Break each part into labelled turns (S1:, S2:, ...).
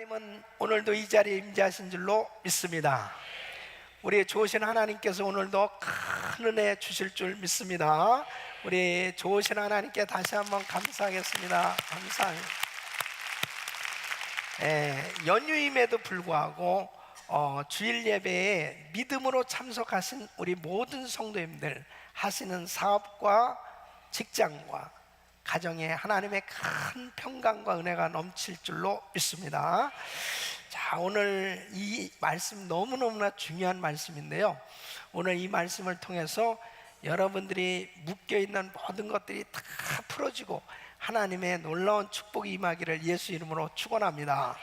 S1: 하나님은 오늘도 이 자리에 임재하신 줄로 믿습니다. 우리 좋으신 하나님께서 오늘도 큰 은혜 주실 줄 믿습니다. 우리 좋으신 하나님께 다시 한번 감사하겠습니다. 감사합니다. 연휴임에도 불구하고 주일 예배에 믿음으로 참석하신 우리 모든 성도님들, 하시는 사업과 직장과 가정에 하나님의 큰 평강과 은혜가 넘칠 줄로 믿습니다. 자, 오늘 이 말씀 너무너무나 중요한 말씀인데요, 오늘 이 말씀을 통해서 여러분들이 묶여있는 모든 것들이 다 풀어지고 하나님의 놀라운 축복이 임하기를 예수 이름으로 축원합니다.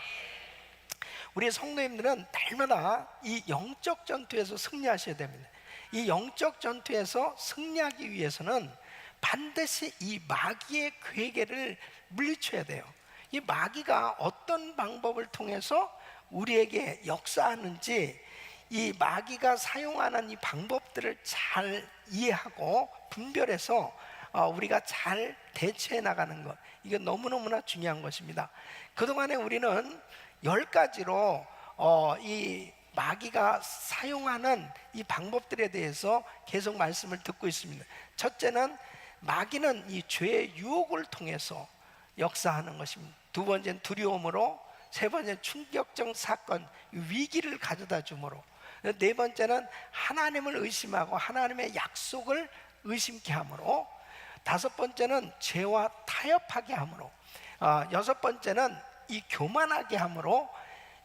S1: 우리 성도님들은 날마다 이 영적 전투에서 승리하셔야 됩니다. 이 영적 전투에서 승리하기 위해서는 반드시 이 마귀의 괴계를 물리쳐야 돼요. 이 마귀가 어떤 방법을 통해서 우리에게 역사하는지, 이 마귀가 사용하는 이 방법들을 잘 이해하고 분별해서 우리가 잘 대처해 나가는 것, 이게 너무너무나 중요한 것입니다. 그동안에 우리는 10가지로 이 마귀가 사용하는 이 방법들에 대해서 계속 말씀을 듣고 있습니다. 첫째는 마귀는 이 죄의 유혹을 통해서 역사하는 것입니다. 두 번째는 두려움으로, 세 번째는 충격적 사건, 위기를 가져다 주므로, 네 번째는 하나님을 의심하고 하나님의 약속을 의심케 하므로, 다섯 번째는 죄와 타협하게 하므로, 여섯 번째는 이 교만하게 하므로,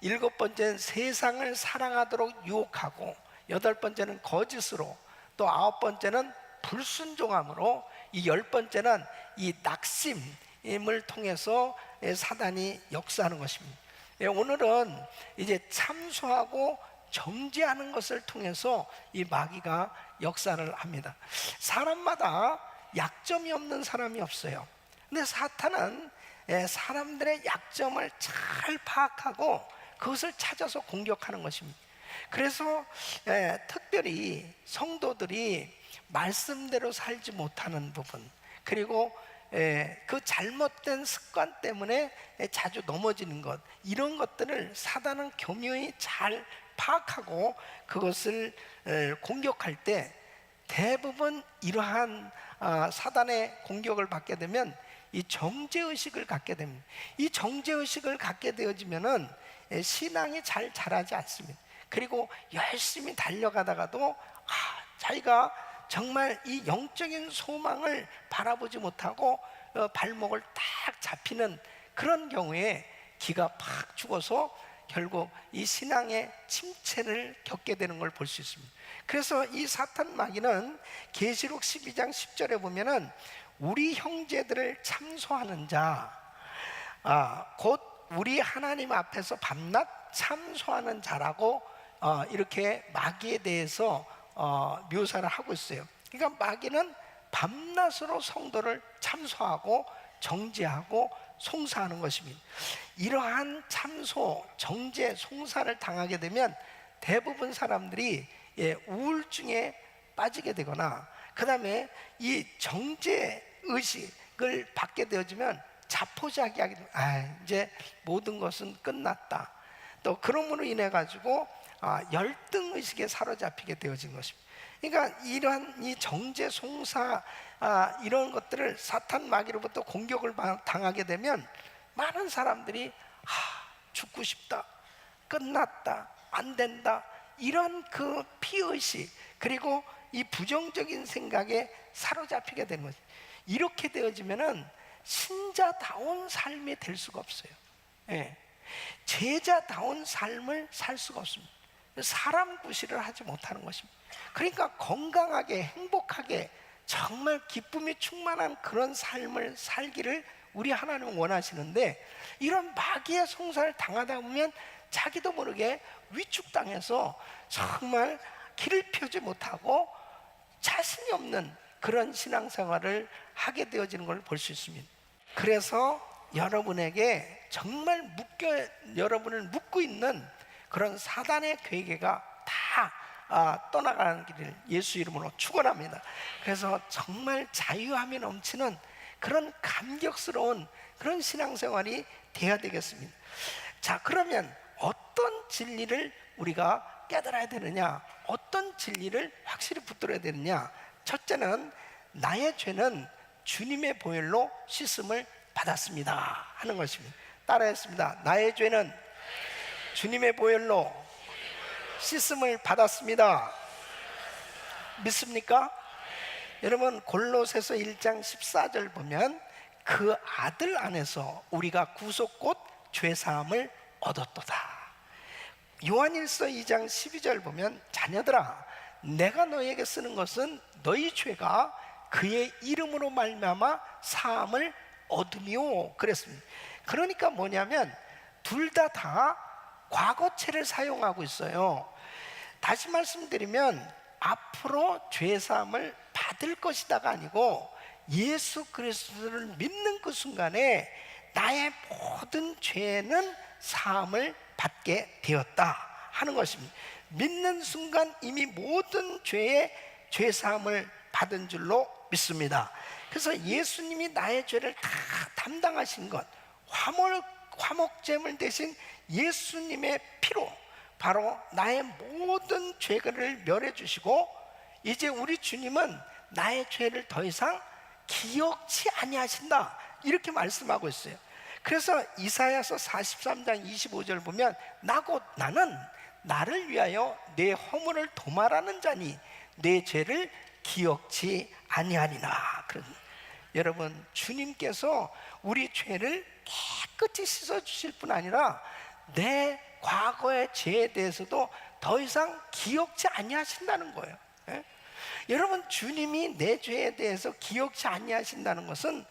S1: 일곱 번째는 세상을 사랑하도록 유혹하고, 여덟 번째는 거짓으로, 또 아홉 번째는 불순종함으로, 이 열 번째는 이 낙심을 통해서 사단이 역사하는 것입니다. 오늘은 이제 참소하고 정죄하는 것을 통해서 이 마귀가 역사를 합니다. 사람마다 약점이 없는 사람이 없어요. 근데 사탄은 사람들의 약점을 잘 파악하고 그것을 찾아서 공격하는 것입니다. 그래서 특별히 성도들이 말씀대로 살지 못하는 부분, 그리고 그 잘못된 습관 때문에 자주 넘어지는 것, 이런 것들을 사단은 교묘히 잘 파악하고 그것을 공격할 때 대부분 이러한 사단의 공격을 받게 되면 이 정죄의식을 갖게 됩니다. 이 정죄의식을 갖게 되어지면은 신앙이 잘 자라지 않습니다. 그리고 열심히 달려가다가도 자기가 정말 이 영적인 소망을 바라보지 못하고 발목을 딱 잡히는 그런 경우에 기가 팍 죽어서 결국 이 신앙의 침체를 겪게 되는 걸 볼 수 있습니다. 그래서 이 사탄 마귀는 계시록 12장 10절에 보면은 우리 형제들을 참소하는 자, 곧 우리 하나님 앞에서 밤낮 참소하는 자라고 이렇게 마귀에 대해서 묘사를 하고 있어요. 그러니까 마귀는 밤낮으로 성도를 참소하고 정죄하고 송사하는 것입니다. 이러한 참소, 정죄, 송사를 당하게 되면 대부분 사람들이 우울증에 빠지게 되거나, 그 다음에 이 정죄 의식을 받게 되어지면 자포자기하게 됩니다. 이제 모든 것은 끝났다. 또 그러므로 인해 가지고 열등 의식에 사로잡히게 되어진 것입니다. 그러니까 이러한 이 정죄, 송사, 이런 것들을 사탄 마귀로부터 공격을 당하게 되면 많은 사람들이 죽고 싶다, 끝났다, 안 된다, 이런 그 피의식, 그리고 이 부정적인 생각에 사로잡히게 되는 거죠. 이렇게 되어지면은 신자다운 삶이 될 수가 없어요. 제자다운 삶을 살 수가 없습니다. 사람 구실을 하지 못하는 것입니다. 그러니까 건강하게, 행복하게, 정말 기쁨이 충만한 그런 삶을 살기를 우리 하나님은 원하시는데, 이런 마귀의 송사를 당하다 보면 자기도 모르게 위축당해서 정말 길을 펴지 못하고 자신이 없는 그런 신앙생활을 하게 되어지는 걸 볼 수 있습니다. 그래서 여러분에게 정말 여러분을 묶고 있는 그런 사단의 괴계가 다 떠나가는 길을 예수 이름으로 축원합니다. 그래서 정말 자유함이 넘치는 그런 감격스러운 그런 신앙생활이 돼야 되겠습니다. 자, 그러면 어떤 진리를 우리가 깨달아야 되느냐, 어떤 진리를 확실히 붙들어야 되느냐. 첫째는 나의 죄는 주님의 보혈로 씻음을 받았습니다 하는 것입니다. 따라했습니다. 나의 죄는 주님의 보혈로 씻음을 받았습니다. 믿습니까? 여러분, 골로새서 1장 14절 보면 그 아들 안에서 우리가 구속 곧 죄사함을 얻었도다. 요한일서 2장 12절 보면 자녀들아, 내가 너에게 쓰는 것은 너희 죄가 그의 이름으로 말미암아 사함을 얻으며 그랬습니다. 그러니까 뭐냐면 둘 다 과거체를 사용하고 있어요. 다시 말씀드리면 앞으로 죄사함을 받을 것이다가 아니고 예수 그리스도를 믿는 그 순간에 나의 모든 죄는 사함을 받게 되었다 하는 것입니다. 믿는 순간 이미 모든 죄의 죄사함을 받은 줄로 믿습니다. 그래서 예수님이 나의 죄를 다 담당하신 것, 화목제물 대신 예수님의 피로 바로 나의 모든 죄를 멸해 주시고, 이제 우리 주님은 나의 죄를 더 이상 기억치 아니하신다 이렇게 말씀하고 있어요. 그래서 이사야서 43장 25절 보면 나는 나를 위하여 내 허물을 도말하는 자니 내 죄를 기억치 아니하리라. 여러분, 주님께서 우리 죄를 깨끗이 씻어주실 뿐 아니라 내 과거의 죄에 대해서도 더 이상 기억치 아니하신다는 거예요. 예? 여러분, 주님이 내 죄에 대해서 기억치 아니하신다는 것은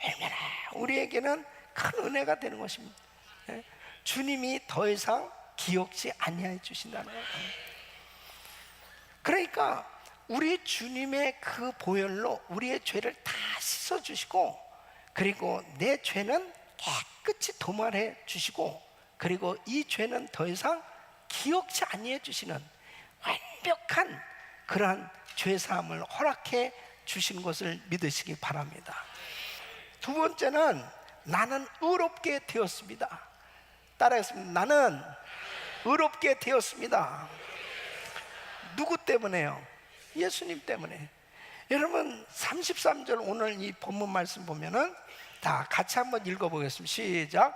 S1: 얼마나 우리에게는 큰 은혜가 되는 것입니다. 예? 주님이 더 이상 기억치 아니해 주신다는 거예요. 그러니까 우리 주님의 그 보혈로 우리의 죄를 다 씻어주시고, 그리고 내 죄는 깨끗이 도말해 주시고, 그리고 이 죄는 더 이상 기억치 아니해 주시는 완벽한 그러한 죄사함을 허락해 주신 것을 믿으시기 바랍니다. 두 번째는 나는 의롭게 되었습니다. 따라했습니다. 나는 의롭게 되었습니다. 누구 때문에요? 예수님 때문에. 여러분, 33절 오늘 이 본문 말씀 보면은 다 같이 한번 읽어보겠습니다. 시작.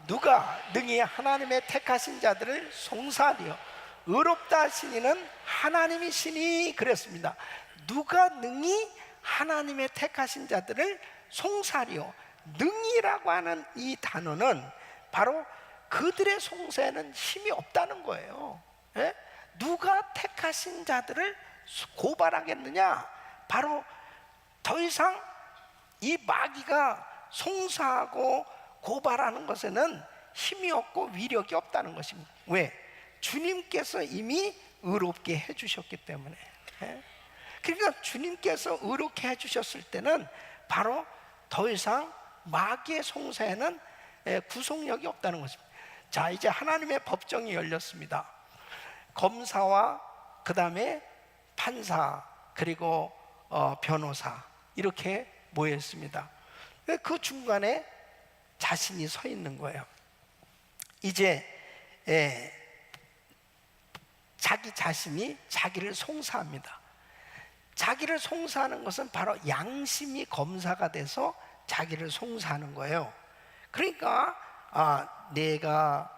S1: 누가 능히 하나님의 택하신 자들을 송사하리요 의롭다 하시니는 하나님이시니 그랬습니다. 누가 능히 하나님의 택하신 자들을 송사하리요. 능히라고 하는 이 단어는 바로 그들의 송사에는 힘이 없다는 거예요. 예? 누가 택하신 자들을 고발하겠느냐? 바로 더 이상 이 마귀가 송사하고 고발하는 것에는 힘이 없고 위력이 없다는 것입니다. 왜? 주님께서 이미 의롭게 해주셨기 때문에. 그러니까 주님께서 의롭게 해주셨을 때는 바로 더 이상 마귀의 송사에는 구속력이 없다는 것입니다. 자, 이제 하나님의 법정이 열렸습니다. 검사와 그 다음에 판사 그리고 변호사 이렇게 모였습니다. 그 중간에 자신이 서 있는 거예요. 이제 자기 자신이 자기를 송사합니다. 자기를 송사하는 것은 바로 양심이 검사가 돼서 자기를 송사하는 거예요. 그러니까 내가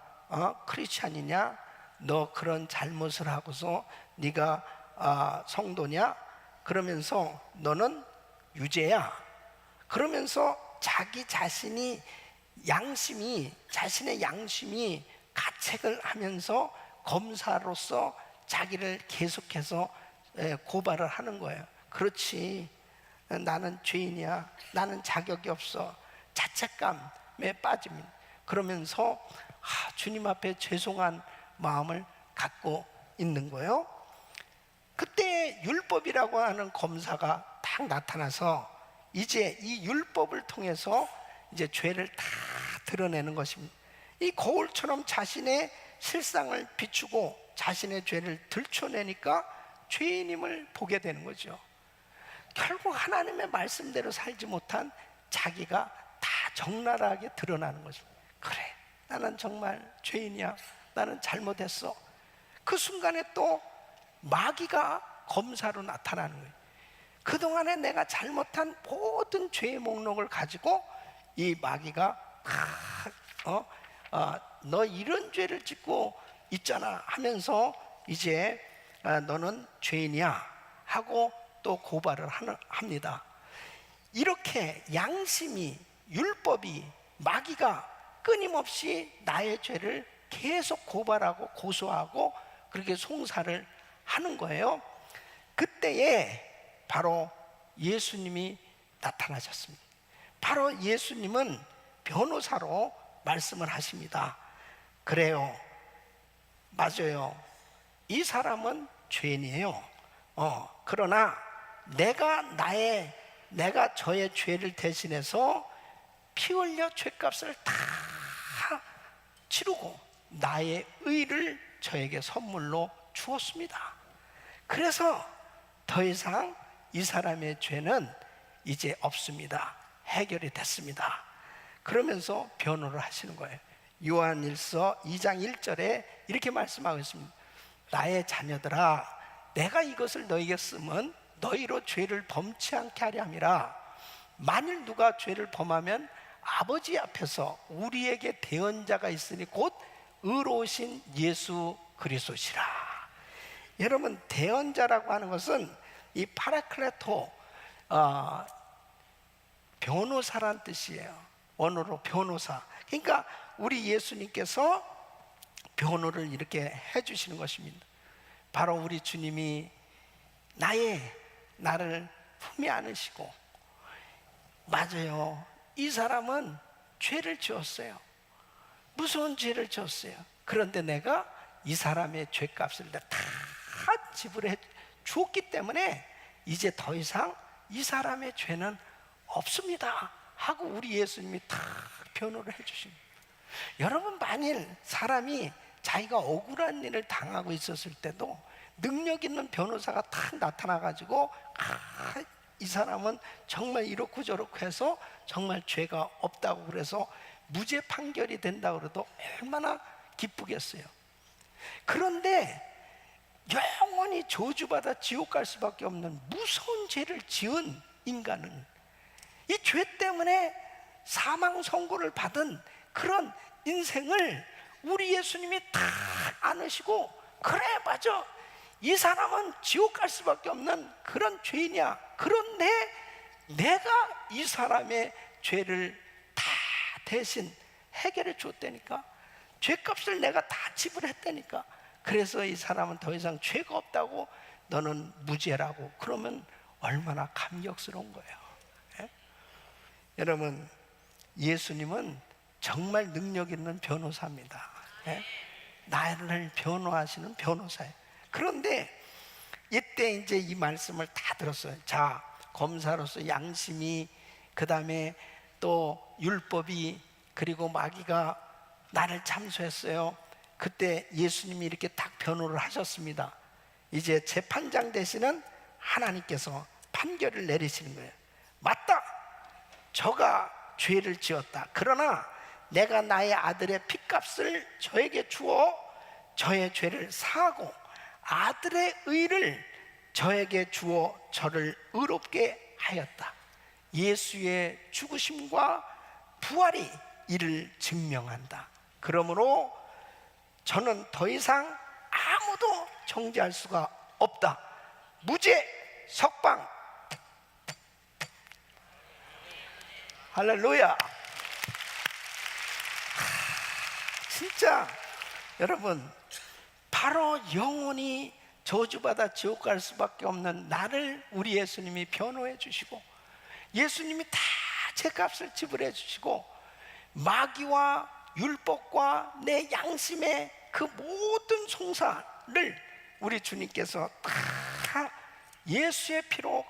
S1: 크리스찬이냐? 너 그런 잘못을 하고서 네가 성도냐? 그러면서 너는 유죄야. 그러면서 자기 자신이 자신의 양심이 가책을 하면서 검사로서 자기를 계속해서 고발을 하는 거예요. 그렇지, 나는 죄인이야, 나는 자격이 없어, 자책감에 빠집니다. 그러면서 주님 앞에 죄송한 마음을 갖고 있는 거예요. 그때 율법이라고 하는 검사가 딱 나타나서 이제 이 율법을 통해서 이제 죄를 다 드러내는 것입니다. 이 거울처럼 자신의 실상을 비추고 자신의 죄를 들춰내니까 죄인임을 보게 되는 거죠. 결국 하나님의 말씀대로 살지 못한 자기가 다 적나라하게 드러나는 것입니다. 그래, 나는 정말 죄인이야. 나는 잘못했어. 그 순간에 또 마귀가 검사로 나타나는 거예요. 그동안에 내가 잘못한 모든 죄의 목록을 가지고 이 마귀가 너 이런 죄를 짓고 있잖아 하면서 이제 너는 죄인이야 하고 또 고발을 합니다. 이렇게 양심이, 율법이, 마귀가 끊임없이 나의 죄를 계속 고발하고 고소하고 그렇게 송사를 하는 거예요. 그때에 바로 예수님이 나타나셨습니다. 바로 예수님은 변호사로 말씀을 하십니다. 그래요, 맞아요, 이 사람은 죄인이에요. 그러나 내가 저의 죄를 대신해서 피 흘려 죄값을 다 치르고 나의 의를 저에게 선물로 주었습니다. 그래서 더 이상 이 사람의 죄는 이제 없습니다. 해결이 됐습니다. 그러면서 변호를 하시는 거예요. 요한일서 2장 1절에 이렇게 말씀하고 있습니다. 나의 자녀들아, 내가 이것을 너희에게 쓰면 너희로 죄를 범치 않게 하려 함이라. 만일 누가 죄를 범하면 아버지 앞에서 우리에게 대언자가 있으니 곧 의로우신 예수 그리스도시라. 여러분, 대언자라고 하는 것은 이 파라클레토, 변호사란 뜻이에요. 원어로 변호사. 그러니까 우리 예수님께서 변호를 이렇게 해주시는 것입니다. 바로 우리 주님이 나를 품에 안으시고, 맞아요, 이 사람은 죄를 지었어요. 무서운 죄를 지었어요. 그런데 내가 이 사람의 죄값을 다 지불해 주었기 때문에 이제 더 이상 이 사람의 죄는 없습니다 하고 우리 예수님이 다 변호를 해주십니다. 여러분, 만일 사람이 자기가 억울한 일을 당하고 있었을 때도 능력 있는 변호사가 딱 나타나가지고 이 사람은 정말 이렇고 저렇고 해서 정말 죄가 없다고 그래서 무죄 판결이 된다고 그래도 얼마나 기쁘겠어요. 그런데 영원히 저주받아 지옥 갈 수밖에 없는 무서운 죄를 지은 인간은, 이 죄 때문에 사망 선고를 받은 그런 인생을 우리 예수님이 다 안으시고, 그래 맞아, 이 사람은 지옥 갈 수밖에 없는 그런 죄인이야. 그런데 내가 이 사람의 죄를 다 대신 해결해 줬다니까. 죄값을 내가 다 지불했다니까. 그래서 이 사람은 더 이상 죄가 없다고, 너는 무죄라고. 그러면 얼마나 감격스러운 거예요. 예? 여러분, 예수님은 정말 능력 있는 변호사입니다. 예? 나를 변호하시는 변호사예요. 그런데 이때 이제 이 말씀을 다 들었어요. 자, 검사로서 양심이, 그 다음에 또 율법이, 그리고 마귀가 나를 참소했어요. 그때 예수님이 이렇게 딱 변호를 하셨습니다. 이제 재판장 되시는 하나님께서 판결을 내리시는 거예요. 맞다, 저가 죄를 지었다. 그러나 내가 나의 아들의 핏값을 저에게 주어 저의 죄를 사하고 아들의 의를 저에게 주어 저를 의롭게 하였다. 예수의 죽으심과 부활이 이를 증명한다. 그러므로 저는 더 이상 아무도 정죄할 수가 없다. 무죄 석방. 할렐루야. 진짜 여러분, 바로 영원히 저주받아 지옥 갈 수밖에 없는 나를 우리 예수님이 변호해 주시고, 예수님이 다 죄값을 지불해 주시고, 마귀와 율법과 내 양심의 그 모든 송사를 우리 주님께서 다 예수의 피로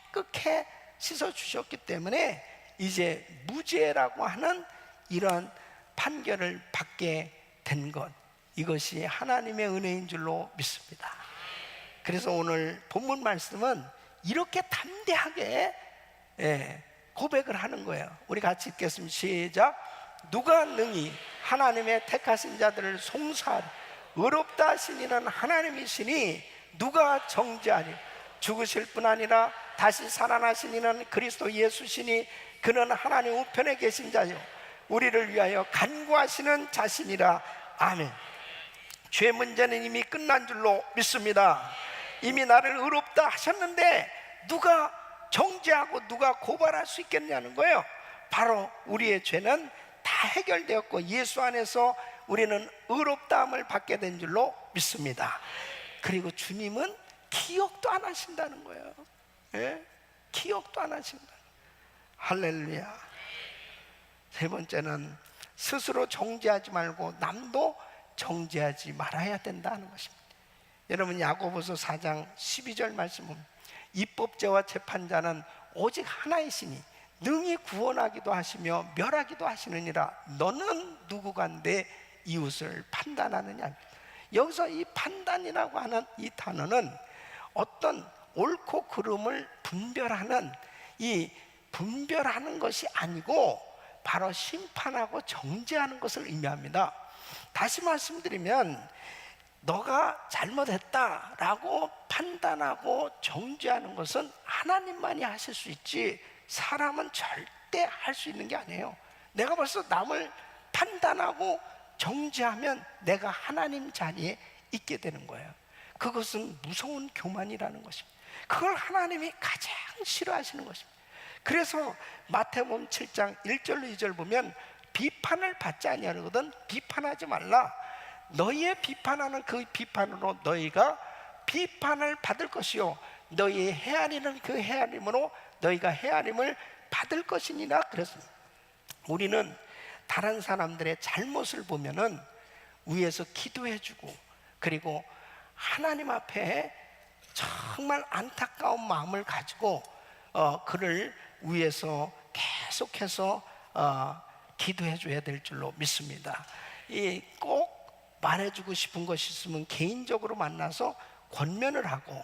S1: 깨끗게 씻어 주셨기 때문에 이제 무죄라고 하는 이런 판결을 받게 된 것, 이것이 하나님의 은혜인 줄로 믿습니다. 그래서 오늘 본문 말씀은 이렇게 담대하게 고백을 하는 거예요. 우리 같이 읽겠습니다. 시작. 누가 능히 하나님의 택하신 자들을 송사하리. 의롭다 하신 이는 하나님이시니 누가 정죄하니. 죽으실 뿐 아니라 다시 살아나신 이는 그리스도 예수시니 그는 하나님 우편에 계신 자요 우리를 위하여 간구하시는 자신이라. 아멘. 죄 문제는 이미 끝난 줄로 믿습니다. 이미 나를 의롭다 하셨는데 누가 정죄하고 누가 고발할 수 있겠냐는 거예요. 바로 우리의 죄는 다 해결되었고 예수 안에서 우리는 의롭다함을 받게 된 줄로 믿습니다. 그리고 주님은 기억도 안 하신다는 거예요. 예? 기억도 안 하신다. 할렐루야. 세 번째는 스스로 정죄하지 말고 남도 정죄하지 말아야 된다는 것입니다. 여러분 야고보서 4장 12절 말씀 보면 입법자와 재판자는 오직 하나이시니 능히 구원하기도 하시며 멸하기도 하시느니라. 너는 누구가 내 이웃을 판단하느냐. 여기서 이 판단이라고 하는 이 단어는 어떤 옳고 그름을 분별하는 이 분별하는 것이 아니고 바로 심판하고 정죄하는 것을 의미합니다. 다시 말씀드리면 너가 잘못했다라고 판단하고 정죄하는 것은 하나님만이 하실 수 있지 사람은 절대 할 수 있는 게 아니에요. 내가 벌써 남을 판단하고 정죄하면 내가 하나님 자리에 있게 되는 거예요. 그것은 무서운 교만이라는 것입니다. 그걸 하나님이 가장 싫어하시는 것입니다. 그래서 마태복음 7장 1절로 2절 보면 비판을 받지 아니하거든 비판하지 말라. 너희의 비판하는 그 비판으로 너희가 비판을 받을 것이요 너희의 헤아리는 그 헤아림으로 너희가 헤아림을 받을 것이니라. 그래서 우리는 다른 사람들의 잘못을 보면은 위에서 기도해주고 그리고 하나님 앞에 정말 안타까운 마음을 가지고 그를 위해서 계속해서 기도해줘야 될 줄로 믿습니다. 꼭 말해주고 싶은 것이 있으면 개인적으로 만나서 권면을 하고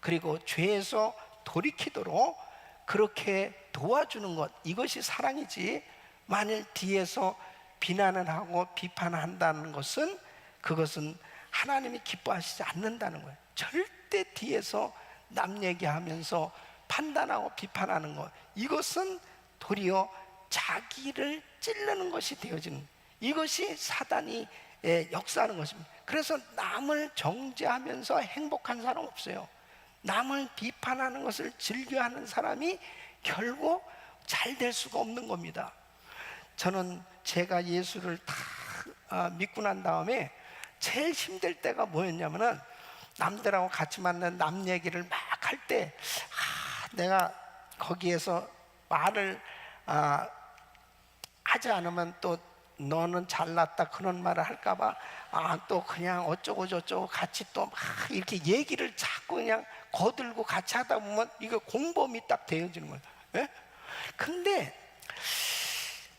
S1: 그리고 죄에서 돌이키도록 그렇게 도와주는 것, 이것이 사랑이지. 만일 뒤에서 비난을 하고 비판한다는 것은 그것은 하나님이 기뻐하시지 않는다는 거예요. 절대 뒤에서 남 얘기하면서 판단하고 비판하는 것, 이것은 도리어 자기를 찌르는 것이 되어지는, 이것이 사단이 역사하는 것입니다. 그래서 남을 정죄하면서 행복한 사람 없어요. 남을 비판하는 것을 즐겨하는 사람이 결국 잘 될 수가 없는 겁니다. 저는 제가 예수를 다 믿고 난 다음에 제일 힘들 때가 뭐였냐면은 남들하고 같이 만난 남 얘기를 막 할 때 내가 거기에서 말을 하지 않으면 또 너는 잘났다 그런 말을 할까봐 또 그냥 어쩌고 저쩌고 같이 또 막 이렇게 얘기를 자꾸 그냥 거들고 같이 하다 보면 이거 공범이 딱 되어지는 거예요. 예? 근데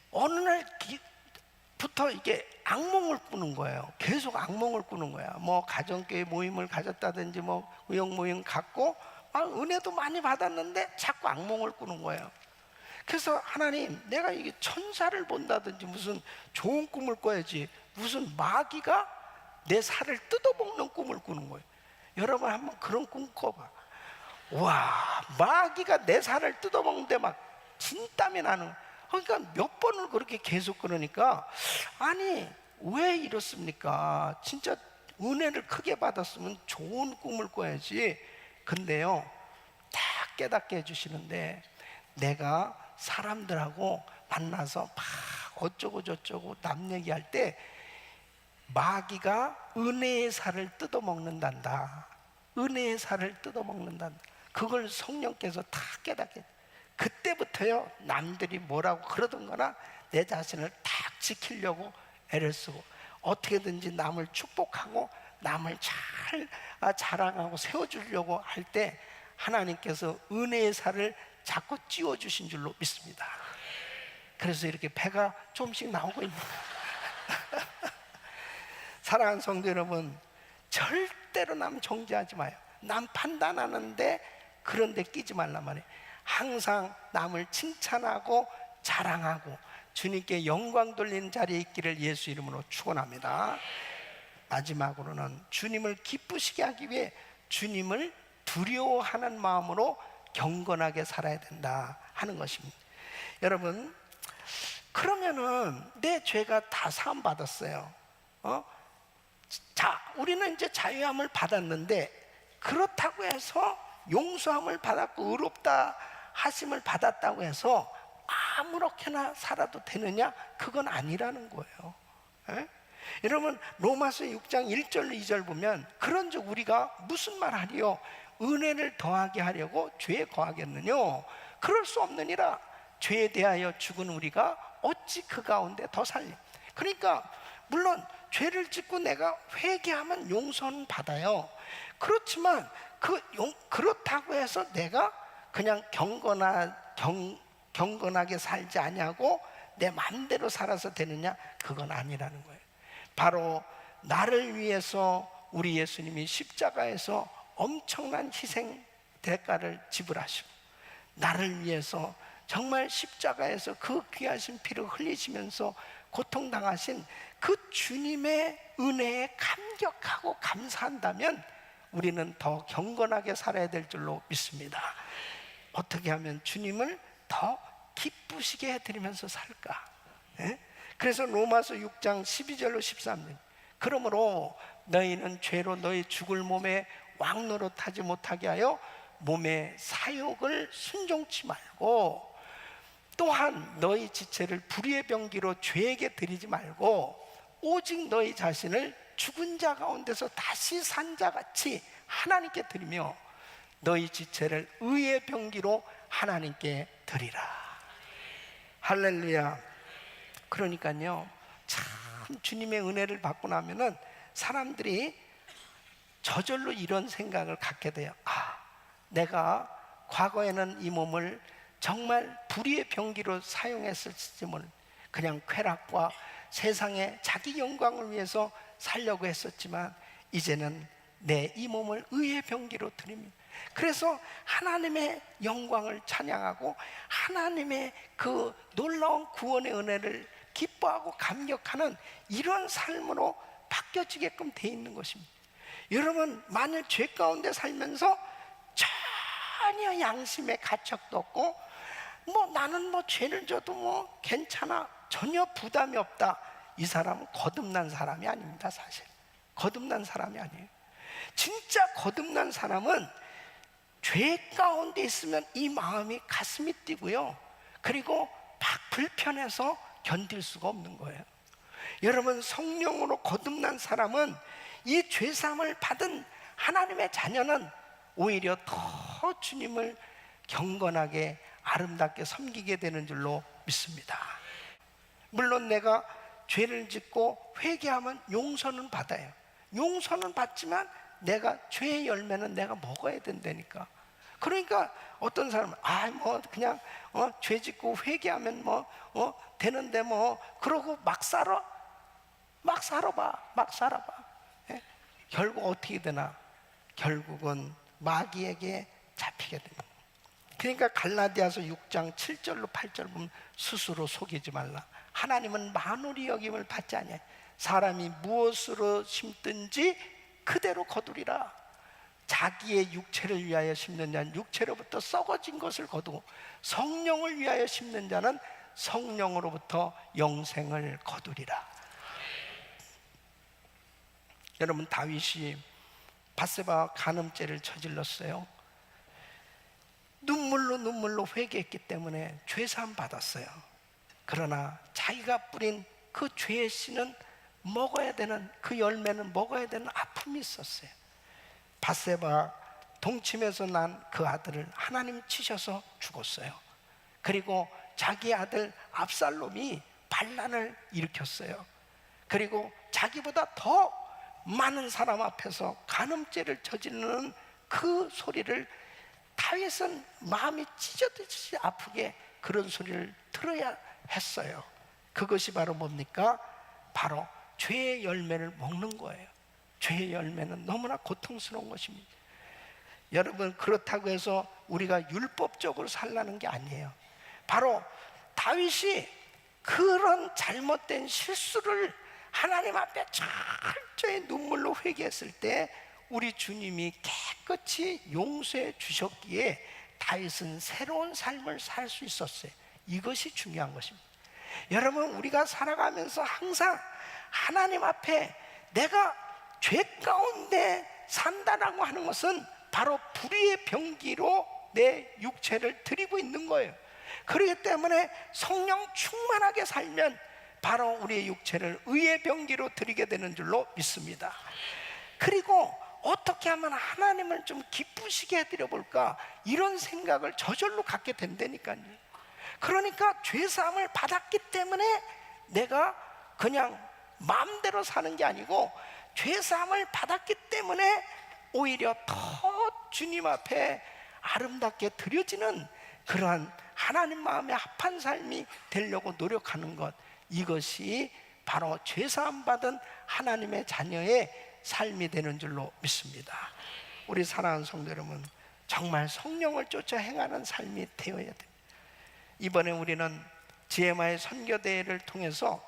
S1: 어느 날부터 이게 악몽을 꾸는 거예요. 계속 악몽을 꾸는 거야. 뭐 가정교회 모임을 가졌다든지 뭐 의형 모임 갖고 은혜도 많이 받았는데 자꾸 악몽을 꾸는 거예요. 그래서 하나님, 내가 이게 천사를 본다든지 무슨 좋은 꿈을 꿔야지 무슨 마귀가 내 살을 뜯어먹는 꿈을 꾸는 거예요. 여러분 한번 그런 꿈 꿔봐. 와, 마귀가 내 살을 뜯어먹는데 막 진땀이 나는. 그러니까 몇 번을 그렇게 계속 그러니까 아니 왜 이렇습니까? 진짜 은혜를 크게 받았으면 좋은 꿈을 꿔야지. 근데요 딱 깨닫게 해주시는데 내가 사람들하고 만나서 막 어쩌고 저쩌고 남 얘기할 때 마귀가 은혜의 살을 뜯어먹는단다. 은혜의 살을 뜯어먹는단다. 그걸 성령께서 다 깨닫게. 그때부터요 남들이 뭐라고 그러던 거나 내 자신을 딱 지키려고 애를 쓰고 어떻게든지 남을 축복하고 남을 잘 자랑하고 세워주려고 할 때 하나님께서 은혜의 살을 자꾸 찌워주신 줄로 믿습니다. 그래서 이렇게 배가 조금씩 나오고 있는 사랑하는 성도 여러분, 절대로 남 정죄하지 마요. 남 판단하는데 그런 데 끼지 말란 말이에요. 항상 남을 칭찬하고 자랑하고 주님께 영광 돌리는 자리에 있기를 예수 이름으로 축원합니다. 마지막으로는 주님을 기쁘시게 하기 위해 주님을 두려워하는 마음으로 경건하게 살아야 된다 하는 것입니다. 여러분, 그러면은 내 죄가 다 사함 받았어요. 자, 우리는 이제 자유함을 받았는데, 그렇다고 해서 용서함을 받았고 의롭다 하심을 받았다고 해서 아무렇게나 살아도 되느냐? 그건 아니라는 거예요. 에? 여러분, 로마서 6장 1절 2절 보면 그런즉 우리가 무슨 말 하리요? 은혜를 더하게 하려고 죄에 거하겠느뇨? 그럴 수 없느니라. 죄에 대하여 죽은 우리가 어찌 그 가운데 더 살리? 그러니까 물론 죄를 짓고 내가 회개하면 용서는 받아요. 그렇지만 그렇다고 해서 내가 그냥 경건하게 살지 아니하고 내 마음대로 살아서 되느냐? 그건 아니라는 거예요. 바로 나를 위해서 우리 예수님이 십자가에서 엄청난 희생 대가를 지불하시고, 나를 위해서 정말 십자가에서 그 귀하신 피를 흘리시면서 고통당하신 그 주님의 은혜에 감격하고 감사한다면 우리는 더 경건하게 살아야 될 줄로 믿습니다. 어떻게 하면 주님을 더 기쁘시게 해드리면서 살까? 예? 그래서 로마서 6장 12절로 13절, 그러므로 너희는 죄로 너희 죽을 몸에 왕노릇하지 못하게 하여 몸의 사욕을 순종치 말고, 또한 너희 지체를 불의의 병기로 죄에게 드리지 말고 오직 너희 자신을 죽은 자 가운데서 다시 산 자같이 하나님께 드리며 너희 지체를 의의 병기로 하나님께 드리라. 할렐루야. 그러니까요, 참 주님의 은혜를 받고 나면은 사람들이 저절로 이런 생각을 갖게 돼요. 아, 내가 과거에는 이 몸을 정말 불의의 병기로 사용했을지 모르는, 그냥 쾌락과 세상의 자기 영광을 위해서 살려고 했었지만 이제는 내 이 몸을 의의 병기로 드립니다. 그래서 하나님의 영광을 찬양하고 하나님의 그 놀라운 구원의 은혜를 기뻐하고 감격하는 이런 삶으로 바뀌어지게끔 돼 있는 것입니다. 여러분, 만일 죄 가운데 살면서 전혀 양심의 가책도 없고 나는 죄를 져도 괜찮아, 전혀 부담이 없다, 이 사람은 거듭난 사람이 아닙니다. 사실 거듭난 사람이 아니에요. 진짜 거듭난 사람은 죄 가운데 있으면 이 마음이 가슴이 뛰고요, 그리고 막 불편해서 견딜 수가 없는 거예요. 여러분, 성령으로 거듭난 사람은, 이 죄사함을 받은 하나님의 자녀는 오히려 더 주님을 경건하게 아름답게 섬기게 되는 줄로 믿습니다. 물론 내가 죄를 짓고 회개하면 용서는 받아요. 용서는 받지만 내가 죄의 열매는 내가 먹어야 된다니까. 그러니까 어떤 사람은 그냥 죄 짓고 회개하면 되는데 그러고 막 살아봐. 예? 결국 어떻게 되나? 결국은 마귀에게 잡히게 됩니다. 그러니까 갈라디아서 6장 7절로 8절 보면 스스로 속이지 말라. 하나님은 만울이 여김을 받지 아니하니 사람이 무엇으로 심든지 그대로 거두리라. 자기의 육체를 위하여 심는 자는 육체로부터 썩어진 것을 거두고 성령을 위하여 심는 자는 성령으로부터 영생을 거두리라. 여러분, 다윗이 밧세바와 간음죄를 저질렀어요. 눈물로 회개했기 때문에 죄사함 받았어요. 그러나 자기가 뿌린 그 죄의 씨는 먹어야 되는, 그 열매는 먹어야 되는 아픔이 있었어요. 밧세바 동침에서 난 그 아들을 하나님 치셔서 죽었어요. 그리고 자기 아들 압살롬이 반란을 일으켰어요. 그리고 자기보다 더 많은 사람 앞에서 간음죄를 저지르는 그 소리를 다윗은 마음이 찢어지듯이 아프게 그런 소리를 들어야 했어요. 그것이 바로 뭡니까? 바로 죄의 열매를 먹는 거예요. 죄의 열매는 너무나 고통스러운 것입니다. 여러분, 그렇다고 해서 우리가 율법적으로 살라는 게 아니에요. 바로 다윗이 그런 잘못된 실수를 하나님 앞에 철저히 눈물로 회개했을 때 우리 주님이 깨끗이 용서해 주셨기에 다윗은 새로운 삶을 살 수 있었어요. 이것이 중요한 것입니다. 여러분, 우리가 살아가면서 항상 하나님 앞에 내가 죄 가운데 산다라고 하는 것은 바로 불의의 병기로 내 육체를 드리고 있는 거예요. 그렇기 때문에 성령 충만하게 살면 바로 우리의 육체를 의의 병기로 드리게 되는 줄로 믿습니다. 그리고 어떻게 하면 하나님을 좀 기쁘시게 해드려 볼까, 이런 생각을 저절로 갖게 된다니까요. 그러니까 죄사함을 받았기 때문에 내가 그냥 마음대로 사는 게 아니고, 죄사함을 받았기 때문에 오히려 더 주님 앞에 아름답게 드려지는 그러한 하나님 마음에 합한 삶이 되려고 노력하는 것, 이것이 바로 죄사함 받은 하나님의 자녀의 삶이 되는 줄로 믿습니다. 우리 사랑하는 성도 여러분, 정말 성령을 쫓아 행하는 삶이 되어야 됩니다. 이번에 우리는 GMI 선교대회를 통해서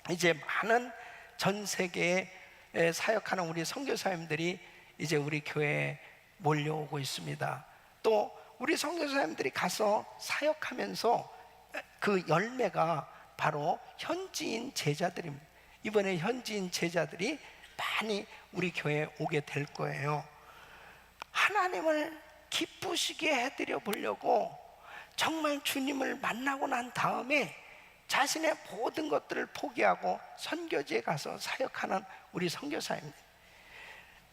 S1: 이제 많은 전 세계에 사역하는 우리 선교사님들이 이제 우리 교회에 몰려오고 있습니다. 또 우리 선교사님들이 가서 사역하면서 그 열매가 바로 현지인 제자들입니다. 이번에 현지인 제자들이 많이 우리 교회에 오게 될 거예요. 하나님을 기쁘시게 해드려 보려고 정말 주님을 만나고 난 다음에 자신의 모든 것들을 포기하고 선교지에 가서 사역하는 우리 선교사입니다.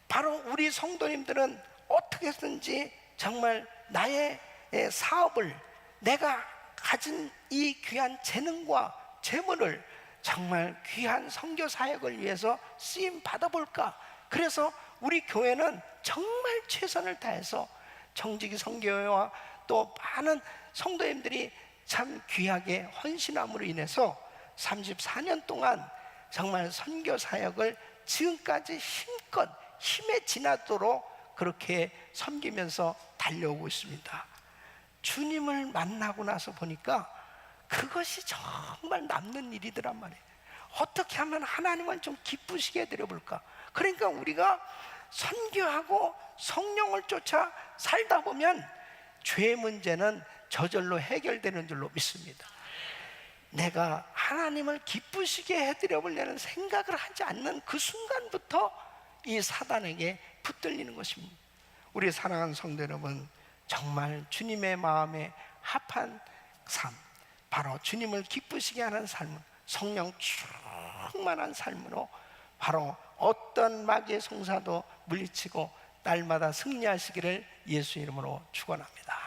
S1: 바로 우리 성도님들은 어떻게든지 정말 나의 사업을, 내가 가진 이 귀한 재능과 재물을 정말 귀한 선교 사역을 위해서 쓰임 받아볼까. 그래서 우리 교회는 정말 최선을 다해서 정직이 선교회와 또 많은 성도님들이 참 귀하게 헌신함으로 인해서 34년 동안 정말 선교 사역을 지금까지 힘껏 힘에 지나도록 그렇게 섬기면서 달려오고 있습니다. 주님을 만나고 나서 보니까 그것이 정말 남는 일이더란 말이에요. 어떻게 하면 하나님을 좀 기쁘시게 해드려볼까. 그러니까 우리가 선교하고 성령을 쫓아 살다 보면 죄 문제는 저절로 해결되는 줄로 믿습니다. 내가 하나님을 기쁘시게 해드려보려는 생각을 하지 않는 그 순간부터 이 사단에게 붙들리는 것입니다. 우리 사랑하는 성도 여러분, 정말 주님의 마음에 합한 삶, 바로 주님을 기쁘시게 하는 삶, 성령 충만한 삶으로 바로 어떤 마귀의 송사도 물리치고 날마다 승리하시기를 예수 이름으로 축원합니다.